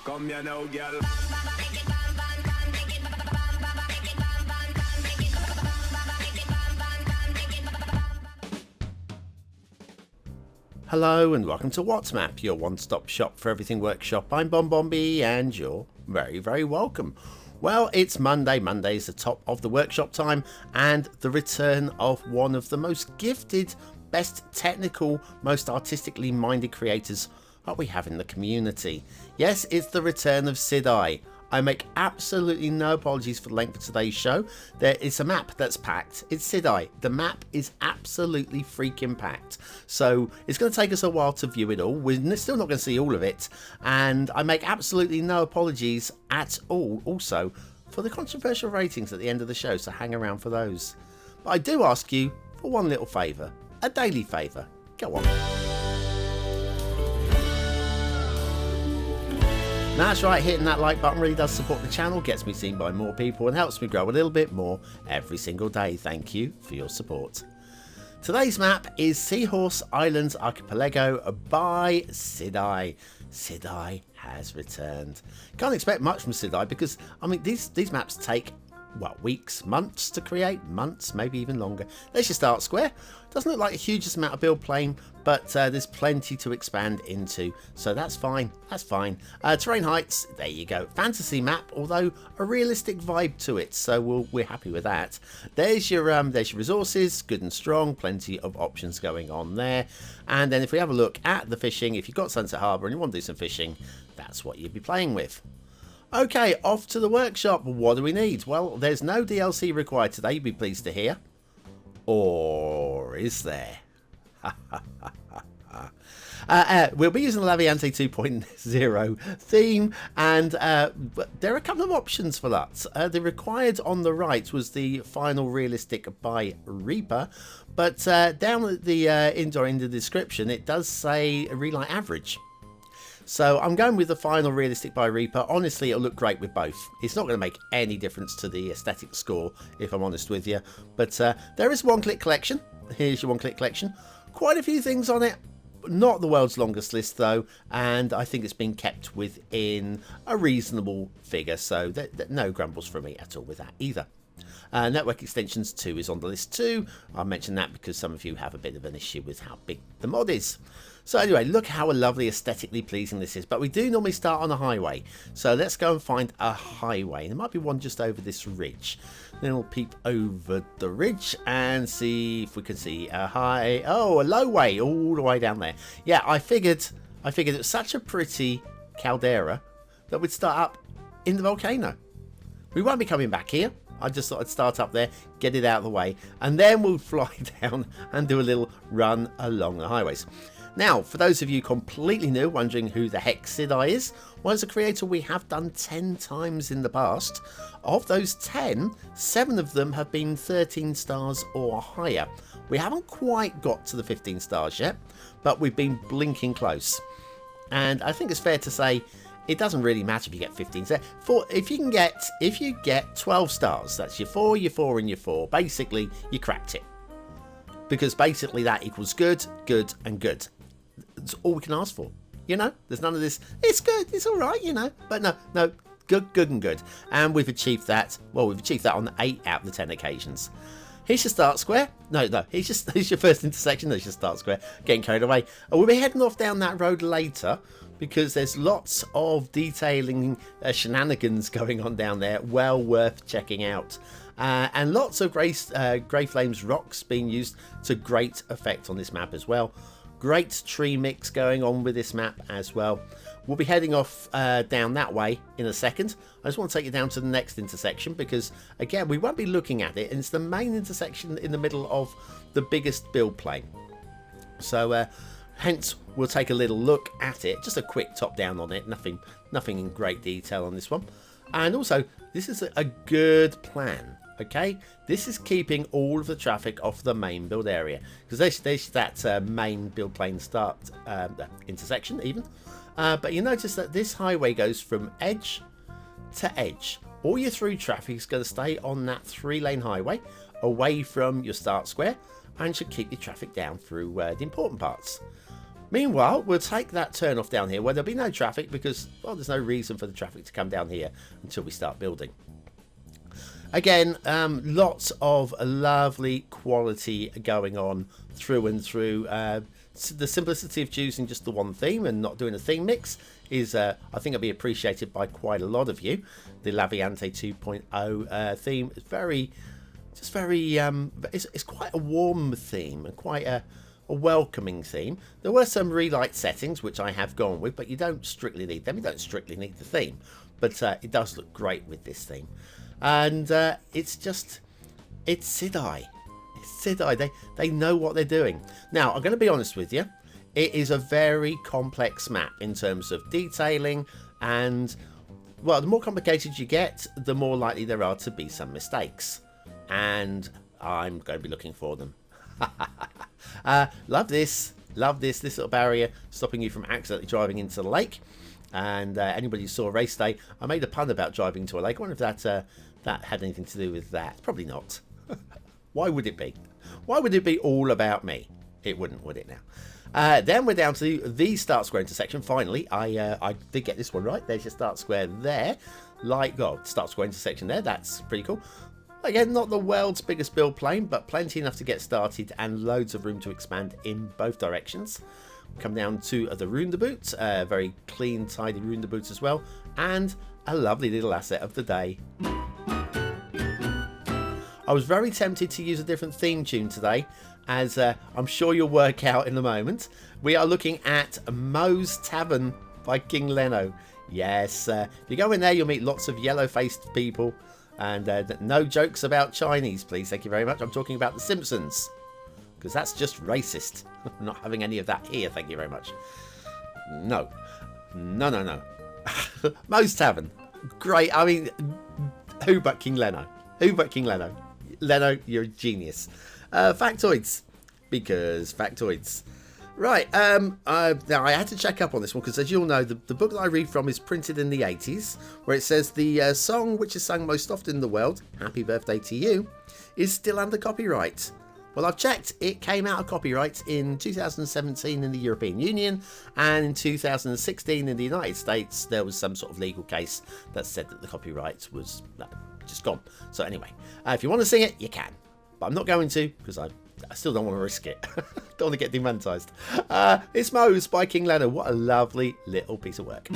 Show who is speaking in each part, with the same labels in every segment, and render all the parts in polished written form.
Speaker 1: Come here now, girl.
Speaker 2: Hello and welcome to WhatsMap, your one-stop shop for everything workshop. I'm BonBonB and you're very, very welcome. Well, it's Monday. Monday is the top of the workshop time and the return of one of the most gifted, best technical, most artistically minded creators that we have in the community. Yes, it's the return of Sidai. I make absolutely no apologies for the length of today's show. There is a map that's packed. It's Sidai. The map is absolutely freaking packed. So it's going to take us a while to view it all. We're still not going to see all of it. And I make absolutely no apologies at all also for the controversial ratings at the end of the show. So hang around for those. But I do ask you for one little favour. A daily favour. Go on. That's right, hitting that like button really does support the channel, gets me seen by more people and helps me grow a little bit more every single day. Thank you for your support. Today's map is Seahorse Islands Archipelago by Sidai. Sidai has returned. Can't expect much from Sidai because, I mean, these maps take, what, weeks, months to create? Months, maybe even longer. There's your start square. Doesn't look like a huge amount of build plane, but there's plenty to expand into, so that's fine. That's fine. Terrain heights, there you go. Fantasy map, although a realistic vibe to it, so we're happy with that. There's your resources, good and strong, plenty of options going on there. And then if we have a look at the fishing, if you've got Sunset Harbour and you want to do some fishing, that's what you'd be playing with. Okay, off to the workshop. What do we need? Well, there's no DLC required today, you'll be pleased to hear. Or is there? We'll be using the Laviante 2.0 theme, and there are a couple of options for that. The required on the right was the final realistic by Reaper, but down at the indoor in the description it does say relight average. So I'm going with the final realistic by Reaper. Honestly, it'll look great with both. It's not going to make any difference to the aesthetic score, if I'm honest with you. But there is one-click collection. Here's your one-click collection. Quite a few things on it. Not the world's longest list, though. And I think it's been kept within a reasonable figure. So no grumbles from me at all with that either. Network Extensions 2 is on the list too. I'll mention that because some of you have a bit of an issue with how big the mod is. So anyway, look how lovely, aesthetically pleasing this is. But we do normally start on a highway. So let's go and find a highway. There might be one just over this ridge. Then we'll peep over the ridge and see if we can see a low way all the way down there. Yeah, I figured it was such a pretty caldera that we'd start up in the volcano. We won't be coming back here. I just thought I'd start up there, get it out of the way, and then we'll fly down and do a little run along the highways. Now, for those of you completely new, wondering who the heck Sidai is, well, as a creator we have done 10 times in the past. Of those 10, 7 of them have been 13 stars or higher. We haven't quite got to the 15 stars yet, but we've been blinking close. And I think it's fair to say it doesn't really matter if you get 15 stars. If you get 12 stars, that's your 4, and your 4. Basically, you cracked it. Because basically that equals good, good, and good. That's all we can ask for. You know, there's none of this, it's good, it's all right, you know. But no, good, good, and good. And we've achieved that. Well, we've achieved that on 8 out of the 10 occasions. Here's your start square. No, here's your first intersection. There's your start square. Getting carried away. And we'll be heading off down that road later because there's lots of detailing shenanigans going on down there. Well worth checking out. And lots of Grey Flames rocks being used to great effect on this map as well. Great tree mix going on with this map as well. We'll be heading off down that way in a second. I just want to take you down to the next intersection because, again, we won't be looking at it. And it's the main intersection in the middle of the biggest build plane. So, hence, we'll take a little look at it. Just a quick top down on it. Nothing in great detail on this one. And also, this is a good plan. Okay, this is keeping all of the traffic off the main build area because there's that main build plane start intersection even. But you notice that this highway goes from edge to edge. All your through traffic is going to stay on that 3-lane highway away from your start square and should keep your traffic down through the important parts. Meanwhile, we'll take that turn off down here where there'll be no traffic because, well, there's no reason for the traffic to come down here until we start building. Again, lots of lovely quality going on through and through. The simplicity of choosing just the one theme and not doing a theme mix is, I think, it'll be appreciated by quite a lot of you. The Laviante 2.0 theme is very, it's quite a warm theme and quite a welcoming theme. There were some relight settings which I have gone with, but you don't strictly need them. You don't strictly need the theme, but it does look great with this theme. And it's Sidai. It's Sidai. They know what they're doing. Now, I'm going to be honest with you. It is a very complex map in terms of detailing, and, well, the more complicated you get, the more likely there are to be some mistakes. And I'm going to be looking for them. Love this little barrier stopping you from accidentally driving into the lake. And anybody who saw Race Day, I made a pun about driving to a lake. I wonder if that had anything to do with that. Probably not. Why would it be? Why would it be all about me? It wouldn't, would it now? Then we're down to the start square intersection. Finally, I did get this one right. There's your start square there. Start square intersection there. That's pretty cool. Again, not the world's biggest build plane, but plenty enough to get started and loads of room to expand in both directions. Come down to the roundabout, very clean, tidy roundabout as well, and a lovely little asset of the day. I was very tempted to use a different theme tune today, as I'm sure you'll work out in a moment. We are looking at Moe's Tavern by KingLeno. Yes, if you go in there, you'll meet lots of yellow-faced people. And no jokes about Chinese, please. Thank you very much. I'm talking about The Simpsons. Because that's just racist. I'm not having any of that here, thank you very much. No. Moe's Tavern. Great. I mean, who but KingLeno? Who but KingLeno? Leno, you're a genius. Factoids. Because factoids. Right, now I had to check up on this one because, as you'll know, the book that I read from is printed in the 80s, where it says the song which is sung most often in the world, Happy Birthday to You, is still under copyright. Well, I've checked. It came out of copyright in 2017 in the European Union, and in 2016 in the United States, there was some sort of legal case that said that the copyright was just gone. So anyway, if you want to sing it, you can. But I'm not going to because I still don't want to risk it. Don't want to get demonetized. It's Moe's by KingLeno. What a lovely little piece of work.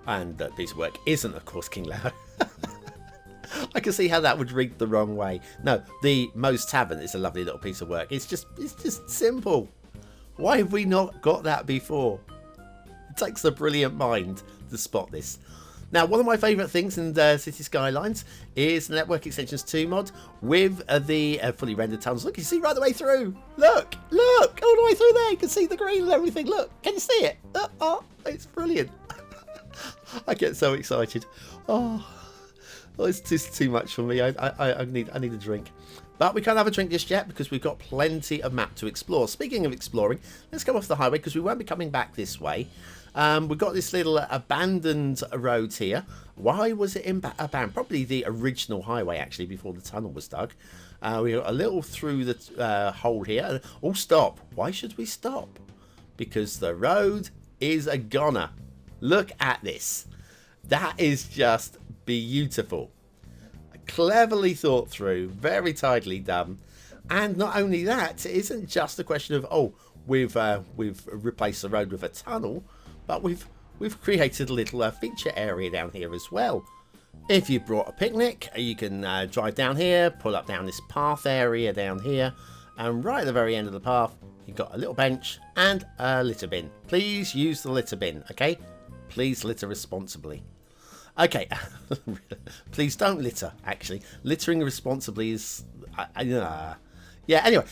Speaker 2: And that piece of work isn't, of course, KingLeno. I can see how that would read the wrong way. No, the Moe's Tavern is a lovely little piece of work. It's just simple. Why have we not got that before? It takes a brilliant mind to spot this. Now, one of my favourite things in Cities Skylines is the Network Extensions 2 mod with the fully rendered tunnels. Look, you see right the way through. Look, all the way through there. You can see the green and everything. Look, can you see it? Oh, it's brilliant. I get so excited. Oh, it's just too much for me. I need a drink. But we can't have a drink just yet because we've got plenty of map to explore. Speaking of exploring, let's come off the highway because we won't be coming back this way. We've got this little abandoned road here. Why was it abandoned? Probably the original highway, actually, before the tunnel was dug. We got a little through the hole here. Oh, stop. Why should we stop? Because the road is a goner. Look at this. That is just beautiful. Cleverly thought through. Very tidily done. And not only that, it isn't just a question of, oh, we've replaced the road with a tunnel. But we've created a little feature area down here as well. If you brought a picnic, you can drive down here, pull up down this path area down here, and right at the very end of the path, you've got a little bench and a litter bin. Please use the litter bin, okay? Please litter responsibly. Okay, please don't litter, actually. Littering responsibly is... Yeah, anyway,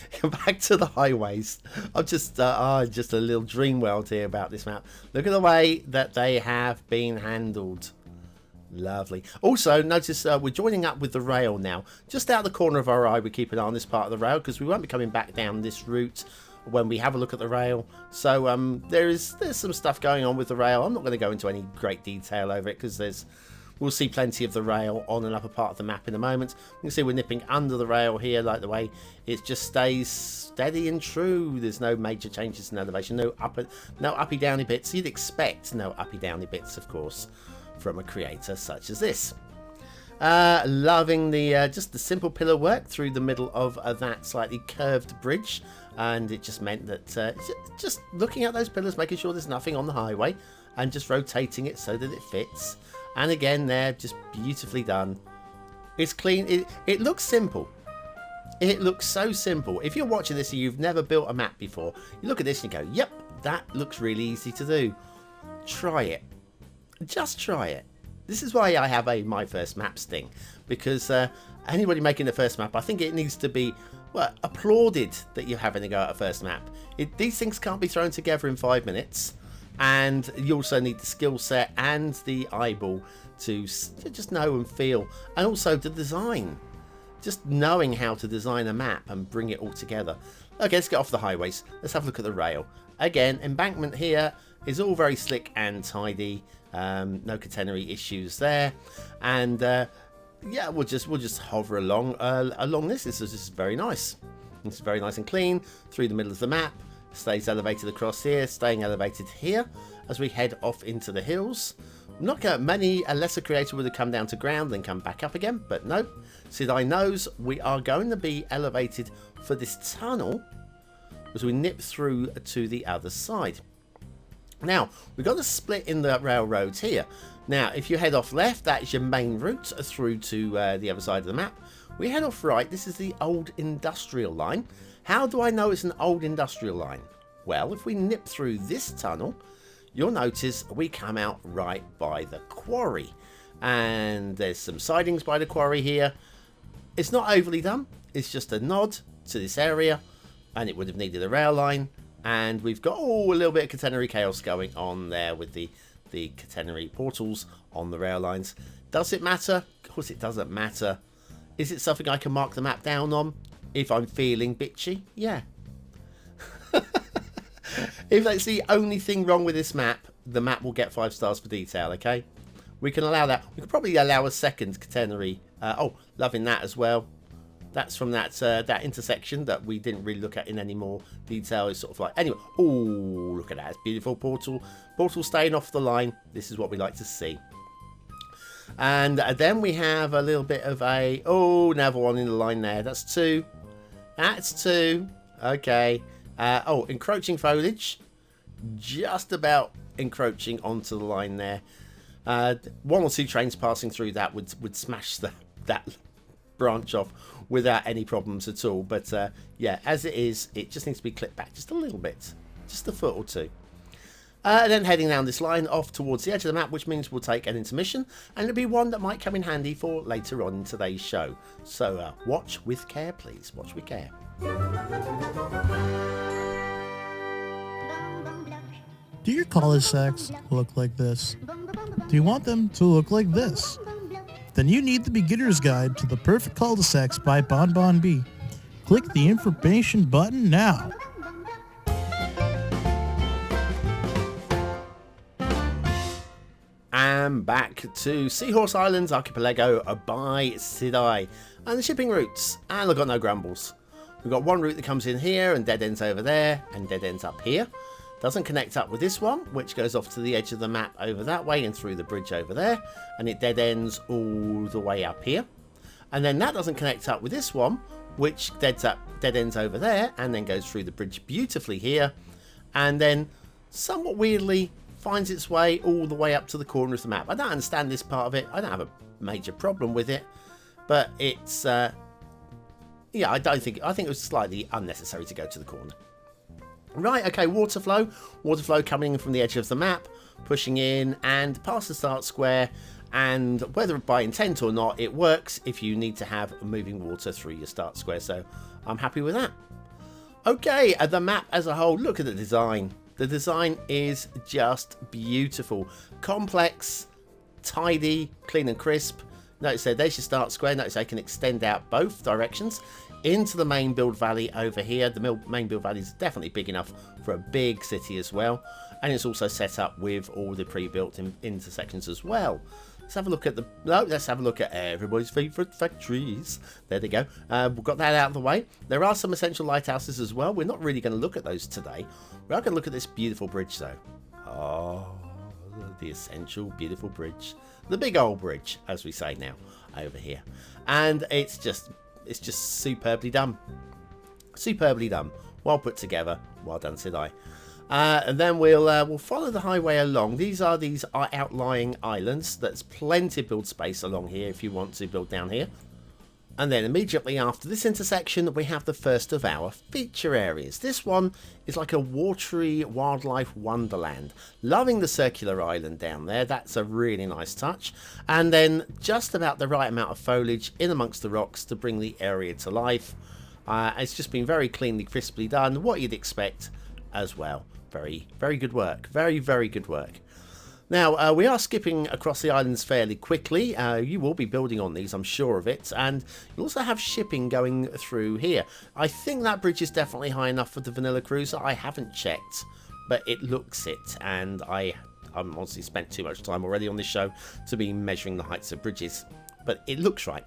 Speaker 2: back to the highways. I'm just a little dream world here about this map. Look at the way that they have been handled. Lovely. Also, notice we're joining up with the rail now. Just out of the corner of our eye, we keep an eye on this part of the rail because we won't be coming back down this route when we have a look at the rail. So there's some stuff going on with the rail. I'm not going to go into any great detail over it because there's We'll see plenty of the rail on an upper part of the map in a moment. You can see we're nipping under the rail here, like the way it just stays steady and true. There's no major changes in elevation, no uppy downy bits. You'd expect no uppy downy bits, of course, from a creator such as this. Loving the just the simple pillar work through the middle of that slightly curved bridge, and it just meant that just looking at those pillars, making sure there's nothing on the highway, and just rotating it so that it fits. And again, they're just beautifully done. It's clean. It looks simple. It looks so simple. If you're watching this and you've never built a map before, you look at this and you go, "Yep, that looks really easy to do." Try it. Just try it. This is why I have a My First Maps thing, because anybody making the first map, I think it needs to be applauded that you're having to go at a first map. These things can't be thrown together in 5 minutes, and you also need the skill set and the eyeball to just know and feel, and also the design. Just knowing how to design a map and bring it all together. Okay, let's get off the highways. Let's have a look at the rail. Again, embankment here is all very slick and tidy. No catenary issues there, and yeah, we'll just hover along this. This is just very nice. It's very nice and clean through the middle of the map. Stays elevated across here, staying elevated here as we head off into the hills. Not many, a lesser creator would have come down to ground then come back up again, but no. Sidai knows we are going to be elevated for this tunnel as we nip through to the other side. Now, we've got a split in the railroads here. Now, if you head off left, that is your main route through to the other side of the map. We head off right, this is the old industrial line. How do I know it's an old industrial line? Well, if we nip through this tunnel, you'll notice we come out right by the quarry. And there's some sidings by the quarry here. It's not overly done, it's just a nod to this area, and it would have needed a rail line. And we've got a little bit of catenary chaos going on there with the catenary portals on the rail lines. Does it matter? Of course it doesn't matter. Is it something I can mark the map down on if I'm feeling bitchy? Yeah. If that's the only thing wrong with this map, the map will get 5 stars for detail, okay? We can allow that. We could probably allow a second catenary. Oh, loving that as well. That's from that intersection that we didn't really look at in any more detail. It's sort of like, anyway, oh, look at that. It's beautiful portal staying off the line. This is what we like to see. And then we have a little bit of another one in the line there. That's 2. That's 2. Okay. Encroaching foliage. Just about encroaching onto the line there. 1 or 2 trains passing through that would smash that branch off without any problems at all, but yeah, as it is, it just needs to be clipped back just a little bit, just a foot or 2. Then heading down this line off towards the edge of the map, which means we'll take an intermission, and it'll be one that might come in handy for later on in today's show. So watch with care, please. Watch with care.
Speaker 1: Do your cul-de-sacs look like this? Do you want them to look like this? Then you need the Beginner's Guide to the Perfect Cul-de-sacs by BonBonB. Click the information button now.
Speaker 2: And back to Seahorse Islands Archipelago by Sidai. And the shipping routes. And I've got no grumbles. We've got one route that comes in here and dead ends over there and dead ends up here. Doesn't connect up with this one, which goes off to the edge of the map over that way and through the bridge over there, and it dead ends all the way up here. And then that doesn't connect up with this one, which dead ends over there and then goes through the bridge beautifully here, and then somewhat weirdly finds its way all the way up to the corner of the map. I don't understand this part of it. I don't have a major problem with it, but it's yeah, I think it was slightly unnecessary to go to the corner. Right, okay, water flow coming in from the edge of the map, pushing in and past the start square, and whether by intent or not, it works if you need to have moving water through your start square, so I'm happy with that. Okay, the map as a whole, look at the design. The design is just beautiful. Complex, tidy, clean and crisp. Notice there's your start square. Notice they can extend out both directions into the main build valley over here. The main build valley is definitely big enough for a big city as well, and it's also set up with all the pre-built intersections as well. Let's have a look at the... No, let's have a look at everybody's favourite factories. There they go. We've got that out of the way. There are some essential lighthouses as well. We're not really going to look at those today. We are going to look at this beautiful bridge, though. Oh, the essential beautiful bridge. The big old bridge, as we say now, over here. And it's just superbly done. Superbly done. Well put together. Well done, Sidai. And then we'll follow the highway along. These are outlying islands. There's plenty of build space along here if you want to build down here. And then immediately after this intersection, we have the first of our feature areas. This one is like a watery wildlife wonderland. Loving the circular island down there. That's a really nice touch. And then just about the right amount of foliage in amongst the rocks to bring the area to life. It's just been very cleanly, crisply done. What you'd expect as well. Very, very good work. Very, very good work. Now, we are skipping across the islands fairly quickly. You will be building on these, I'm sure of it. And you also have shipping going through here. I think that bridge is definitely high enough for the vanilla cruiser. I haven't checked, but it looks it. And I've honestly spent too much time already on this show to be measuring the heights of bridges. But it looks right.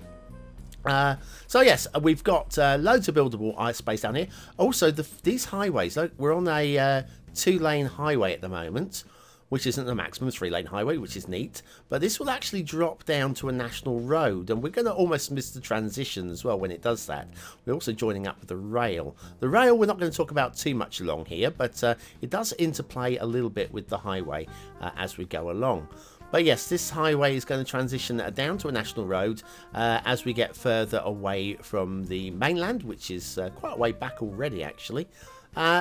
Speaker 2: So yes, we've got loads of buildable space down here. Also, these highways, look, we're on a 2-lane highway at the moment, which isn't the maximum 3-lane highway, which is neat. But this will actually drop down to a national road, and we're going to almost miss the transition as well when it does that. We're also joining up with the rail. The rail we're not going to talk about too much along here, but it does interplay a little bit with the highway as we go along. But yes, this highway is going to transition down to a national road as we get further away from the mainland, which is quite a way back already, actually.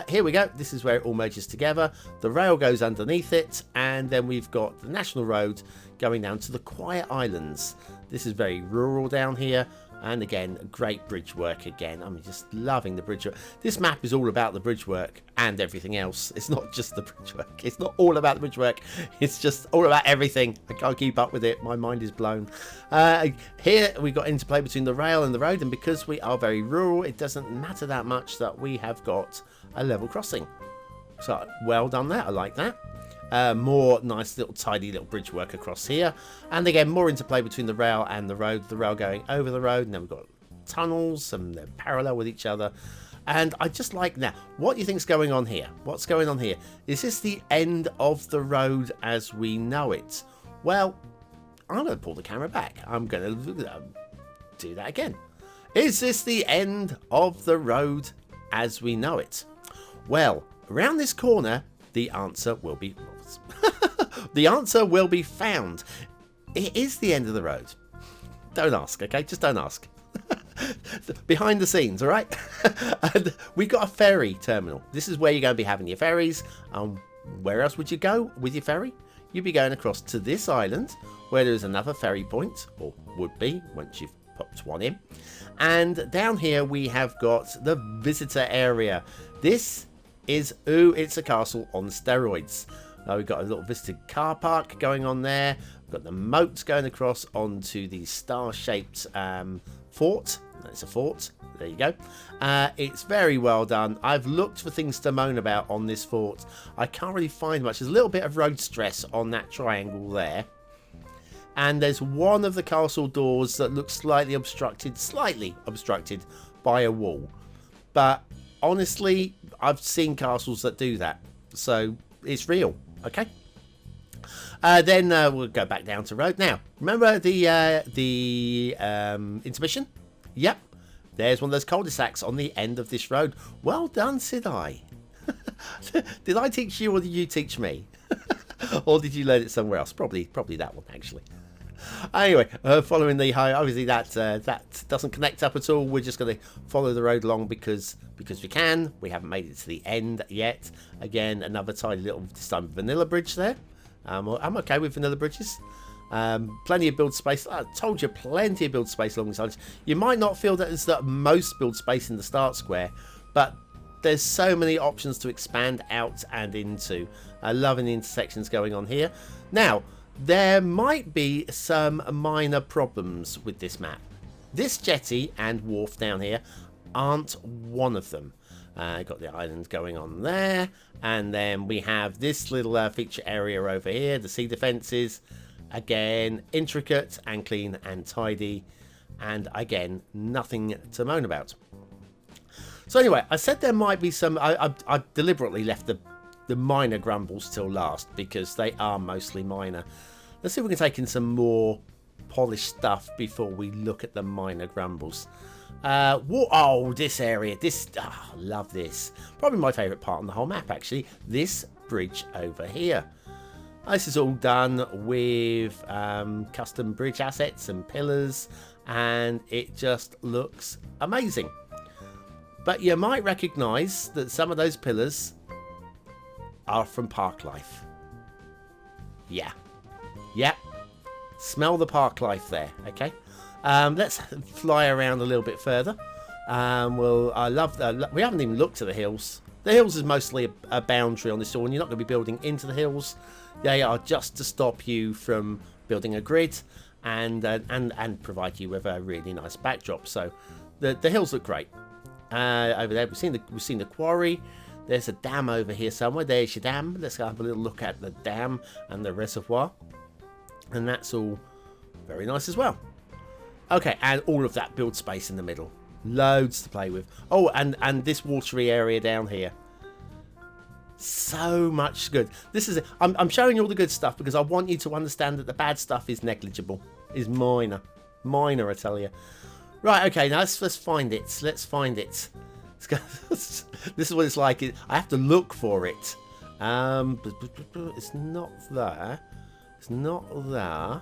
Speaker 2: Here we go. This is where it all merges together. The rail goes underneath it, and then we've got the national road going down to the quiet islands. This is very rural down here. And again, great bridge work again. I'm just loving the bridge work. This map is all about the bridge work and everything else. It's not just the bridge work. It's not all about the bridge work. It's just all about everything. I can't keep up with it. My mind is blown. Here we've got interplay between the rail and the road. And because we are very rural, it doesn't matter that much that we have got a level crossing. So well done there. I like that. More nice little tidy little bridge work across here, and again more interplay between the rail and the road going over the road, and then we've got tunnels and they're parallel with each other. And I just like that. What do you think's going on here? What's going on here? Is this the end of the road as we know it? Well, I'm going to pull the camera back. I'm going to do that again. Is this the end of the road as we know it? Well, around this corner the answer will be the answer will be found. It is the end of the road. Don't ask, okay? Just don't ask. Behind the scenes, all right? And we got a ferry terminal. This is where you're going to be having your ferries. Where else would you go with your ferry? You'd be going across to this island where there's another ferry point, or would be once you've popped one in. And down here we have got the visitor area. This is, ooh, it's a castle on steroids. We've got a little visitor car park going on there. We've got the moat going across onto the star-shaped fort. That's a fort. There you go. It's very well done. I've looked for things to moan about on this fort. I can't really find much. There's a little bit of road stress on that triangle there. And there's one of the castle doors that looks slightly obstructed by a wall. But honestly, I've seen castles that do that, so it's real. Okay. Then we'll go back down to road. Now, remember the intermission? Yep. There's one of those cul-de-sacs on the end of this road. Well done, Sidai. Did I teach you, or did you teach me? Or did you learn it somewhere else? Probably that one, actually. Anyway, following the high, obviously that doesn't connect up at all. We're just going to follow the road along because we can. We haven't made it to the end yet. Again, another tiny little, this time vanilla bridge there. I'm okay with vanilla bridges. Plenty of build space. I told you, plenty of build space along the sides. You might not feel that there's the most build space in the start square, but there's so many options to expand out and into. Loving the intersections going on here. Now, there might be some minor problems with this map. This jetty and wharf down here aren't one of them. Got the island going on there, and then we have this little feature area over here, the sea defences. Again, intricate and clean and tidy. And again, nothing to moan about. So anyway, I said there might be some... I deliberately left the minor grumbles till last because they are mostly minor. Let's see if we can take in some more polished stuff before we look at the minor grumbles. Oh, this area. Love this. Probably my favourite part on the whole map, actually. This bridge over here. This is all done with custom bridge assets and pillars, and it just looks amazing. But you might recognise that some of those pillars are from Park Life. Yeah. Yep. Smell the Park Life there, okay? Let's fly around a little bit further. I love we haven't even looked at the hills. The hills is mostly a boundary on this one. You're not going to be building into the hills. They are just to stop you from building a grid and provide you with a really nice backdrop. So the hills look great. Over there, we've seen the quarry. There's a dam over here somewhere. There's your dam. Let's have a little look at the dam and the reservoir. And that's all very nice as well. Okay, and all of that build space in the middle. Loads to play with. Oh, and this watery area down here. So much good. This is it. I'm showing you all the good stuff because I want you to understand that the bad stuff is negligible. Is minor. Minor, I tell you. Right, okay, now let's find it. Let's find it. This is what it's like. I have to look for it. It's not there. It's not there.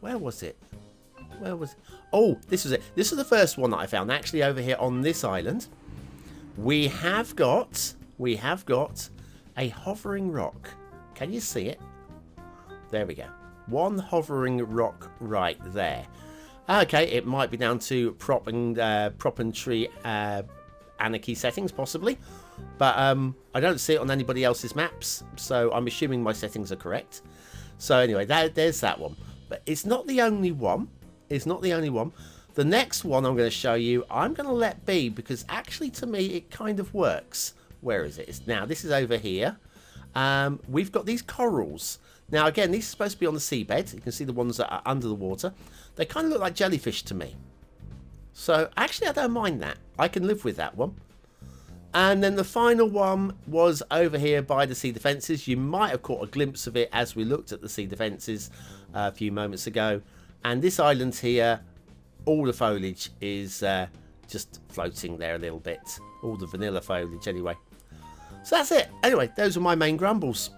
Speaker 2: Where was it? Where was it? Oh, this was it. This is the first one that I found. Actually, over here on this island, we have got a hovering rock. Can you see it? There we go. One hovering rock right there. Okay, it might be down to prop and tree anarchy settings, possibly. But I don't see it on anybody else's maps, so I'm assuming my settings are correct. So anyway, there's that one. But it's not the only one. It's not the only one. The next one I'm going to show you, I'm going to let be, because actually to me it kind of works. Where is it? Now, this is over here. We've got these corals. Now, again, these are supposed to be on the seabed. You can see the ones that are under the water. They kind of look like jellyfish to me. So, actually, I don't mind that. I can live with that one. And then the final one was over here by the sea defences. You might have caught a glimpse of it as we looked at the sea defences a few moments ago. And this island here, all the foliage is just floating there a little bit. All the vanilla foliage anyway. So that's it. Anyway, those are my main grumbles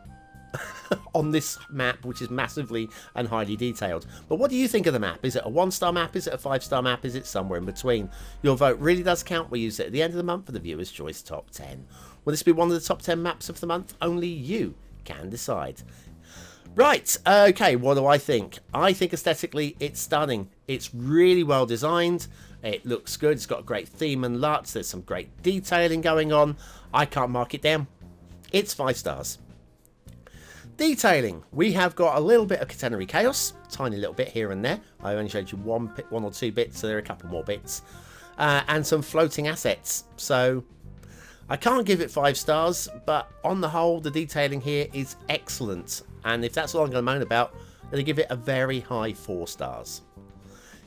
Speaker 2: on this map, which is massively and highly detailed. But what do you think of the map? Is it a 1-star map? Is it a 5-star map? Is it somewhere in between? Your vote really does count. We use it at the end of the month for the Viewer's Choice Top 10. Will this be one of the top 10 maps of the month? Only you can decide. Right, okay, what do I think? I think aesthetically it's stunning. It's really well designed. It looks good. It's got a great theme and LUTs. There's some great detailing going on. I can't mark it down. It's 5 stars. Detailing. We have got a little bit of catenary chaos. Tiny little bit here and there. I only showed you one or two bits, so there are a couple more bits. And some floating assets. So I can't give it 5 stars, but on the whole, the detailing here is excellent. And if that's all I'm going to moan about, I'm going to give it a very high 4 stars.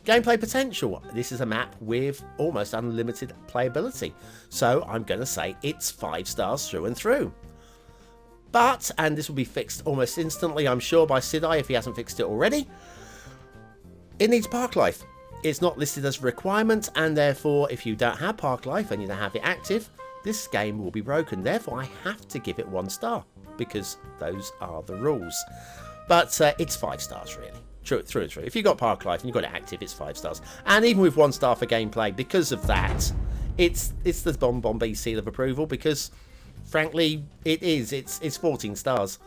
Speaker 2: Gameplay potential. This is a map with almost unlimited playability. So I'm going to say it's 5 stars through and through. But, and this will be fixed almost instantly, I'm sure, by Sidai if he hasn't fixed it already, it needs Park Life. It's not listed as a requirement, and therefore, if you don't have Park Life and you don't have it active, this game will be broken. Therefore, I have to give it 1 star, because those are the rules. But it's 5 stars, really. Through and through. If you've got Park Life and you've got it active, it's 5 stars. And even with 1 star for gameplay, because of that, it's the BonBonB seal of approval, because frankly, it's 14 stars.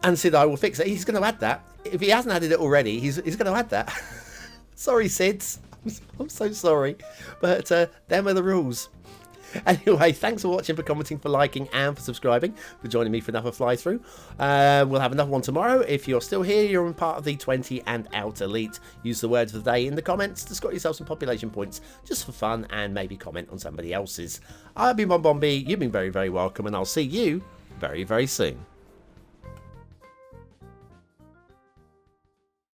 Speaker 2: And Sidai will fix it. He's going to add that. If he hasn't added it already, he's going to add that. Sorry, Sids. I'm so sorry. But them are the rules. Anyway, thanks for watching, for commenting, for liking, and for subscribing, for joining me for another fly-through. We'll have another one tomorrow. If you're still here, you're in part of the 20 and out elite. Use the words of the day in the comments to score yourself some population points, just for fun, and maybe comment on somebody else's. I've been BonBonB. You've been very, very welcome, and I'll see you very, very soon.